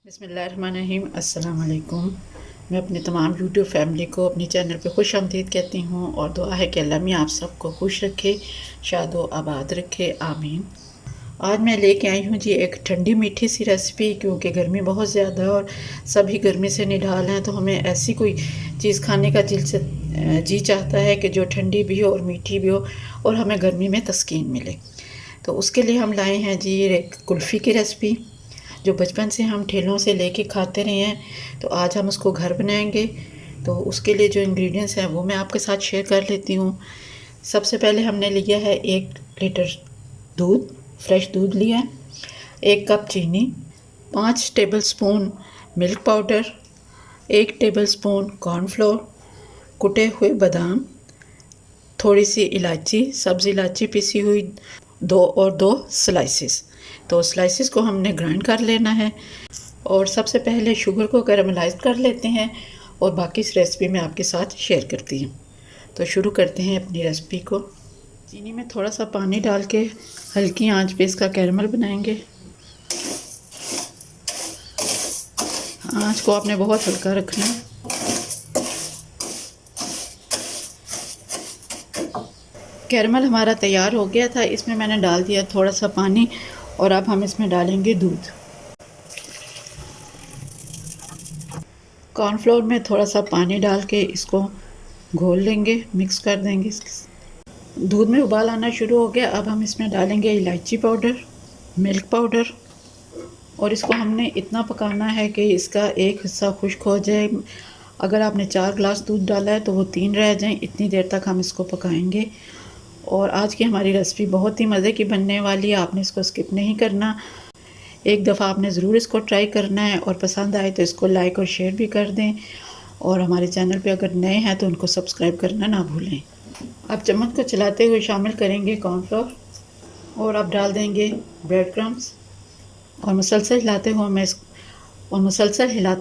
बिस्मिल्लाहिर्रहमानिर्रहीम। अस्सलाम वालेकुम। मैं अपने तमाम यूट्यूब फैमिली को अपने चैनल पे खुश आमदीद कहती हूँ और दुआ है कि अल्लाह मियां आप सबको खुश रखे, शादो आबाद रखे, आमीन। आज मैं लेके आई हूँ जी एक ठंडी मीठी सी रेसिपी, क्योंकि गर्मी बहुत ज़्यादा है और सभी गर्मी से निढाल हैं, तो हमें ऐसी कोई चीज़ खाने का जी चाहता है कि जो ठंडी भी हो और मीठी भी हो और हमें गर्मी में तस्कीन मिले। तो उसके लिए हम लाए हैं जी एक कुल्फ़ी की रेसिपी, जो बचपन से हम ठेलों से लेके खाते रहे हैं, तो आज हम उसको घर बनाएंगे। तो उसके लिए जो इंग्रेडिएंट्स हैं वो मैं आपके साथ शेयर कर लेती हूँ। सबसे पहले हमने लिया है 1 लीटर दूध, फ्रेश दूध लिया है, 1 कप चीनी, 5 tablespoon milk powder, 1 tablespoon cornflour, कुटे हुए बादाम, थोड़ी सी इलायची, सब्ज़ इलायची पिसी हुई 2 स्लाइसेस। तो स्लाइसेस को हमने ग्राइंड कर लेना है और सबसे पहले शुगर को कैरामलाइज कर लेते हैं और बाकी इस रेसिपी में आपके साथ शेयर करती हूँ। तो शुरू करते हैं अपनी रेसिपी को। चीनी में थोड़ा सा पानी डाल के हल्की आंच पे इसका कैरामल बनाएंगे। आंच को आपने बहुत हल्का रखना है। कैरामल हमारा तैयार हो गया था, इसमें मैंने डाल दिया थोड़ा सा पानी और अब हम इसमें डालेंगे दूध। कॉर्नफ्लोर में थोड़ा सा पानी डाल के इसको घोल लेंगे, मिक्स कर देंगे। दूध में उबाल आना शुरू हो गया, अब हम इसमें डालेंगे इलायची पाउडर, मिल्क पाउडर और इसको हमने इतना पकाना है कि इसका एक हिस्सा खुश्क हो जाए। अगर आपने 4 गिलास दूध डाला है तो वो 3 रह जाएं, इतनी देर तक हम इसको पकाएंगे। और आज की हमारी रेसिपी बहुत ही मज़े की बनने वाली है, आपने इसको स्किप नहीं करना। एक दफ़ा आपने ज़रूर इसको ट्राई करना है और पसंद आए तो इसको लाइक और शेयर भी कर दें, और हमारे चैनल पे अगर नए हैं तो उनको सब्सक्राइब करना ना भूलें। अब चम्मच को चलाते हुए शामिल करेंगे कॉर्नफ्लोर और अब डाल देंगे ब्रेड क्रम्स और मुसलसल हिलाते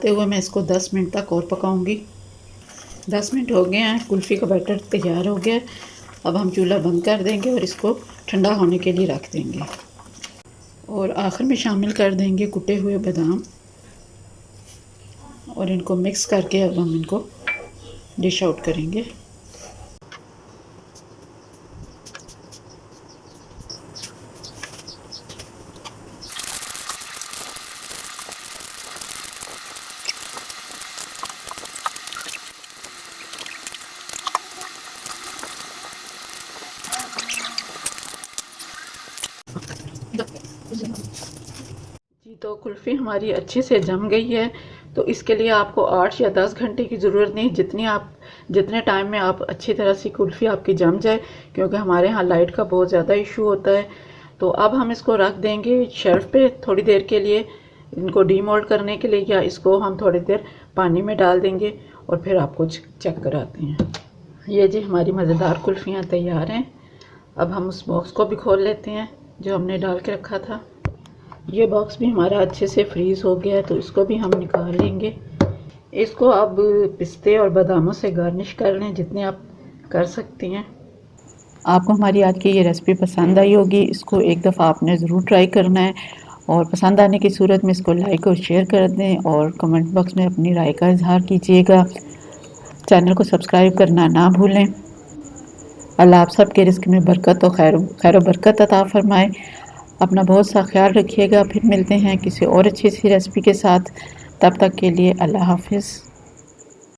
हुए मैं इसको 10 मिनट तक और पकाऊंगी। 10 मिनट हो गए हैं, कुल्फ़ी का बैटर तैयार हो गया। अब हम चूल्हा बंद कर देंगे और इसको ठंडा होने के लिए रख देंगे और आखिर में शामिल कर देंगे कुटे हुए बादाम और इनको मिक्स करके अब हम इनको डिश आउट करेंगे। जी तो कुल्फ़ी हमारी अच्छे से जम गई है, तो इसके लिए आपको 8 या 10 घंटे की ज़रूरत नहीं, जितने टाइम में आप अच्छी तरह से कुल्फ़ी आपकी जम जाए, क्योंकि हमारे यहाँ लाइट का बहुत ज़्यादा इशू होता है। तो अब हम इसको रख देंगे शेल्फ पे थोड़ी देर के लिए, इनको डीमोल्ड करने के लिए, या इसको हम थोड़ी देर पानी में डाल देंगे और फिर आपको चेक कराते हैं। ये जी हमारी मज़ेदार कुल्फ़ियाँ तैयार हैं। अब हम उस बॉक्स को भी खोल लेते हैं जो हमने डाल के रखा था। ये बॉक्स भी हमारा अच्छे से फ्रीज़ हो गया है, तो इसको भी हम निकाल लेंगे। इसको अब पिस्ते और बादामों से गार्निश कर लें जितने आप कर सकती हैं। आपको हमारी आज की ये रेसिपी पसंद आई होगी, इसको एक दफ़ा आपने ज़रूर ट्राई करना है और पसंद आने की सूरत में इसको लाइक और शेयर कर दें और कमेंट बॉक्स में अपनी राय का इजहार कीजिएगा। चैनल को सब्सक्राइब करना ना भूलें। अल्लाह आप सब के रिस्क में बरकत और खैर बरकत अता फरमाए। अपना बहुत सा ख्याल रखिएगा। फिर मिलते हैं किसी और अच्छी सी रेसिपी के साथ। तब तक के लिए अल्लाह हाफिज़।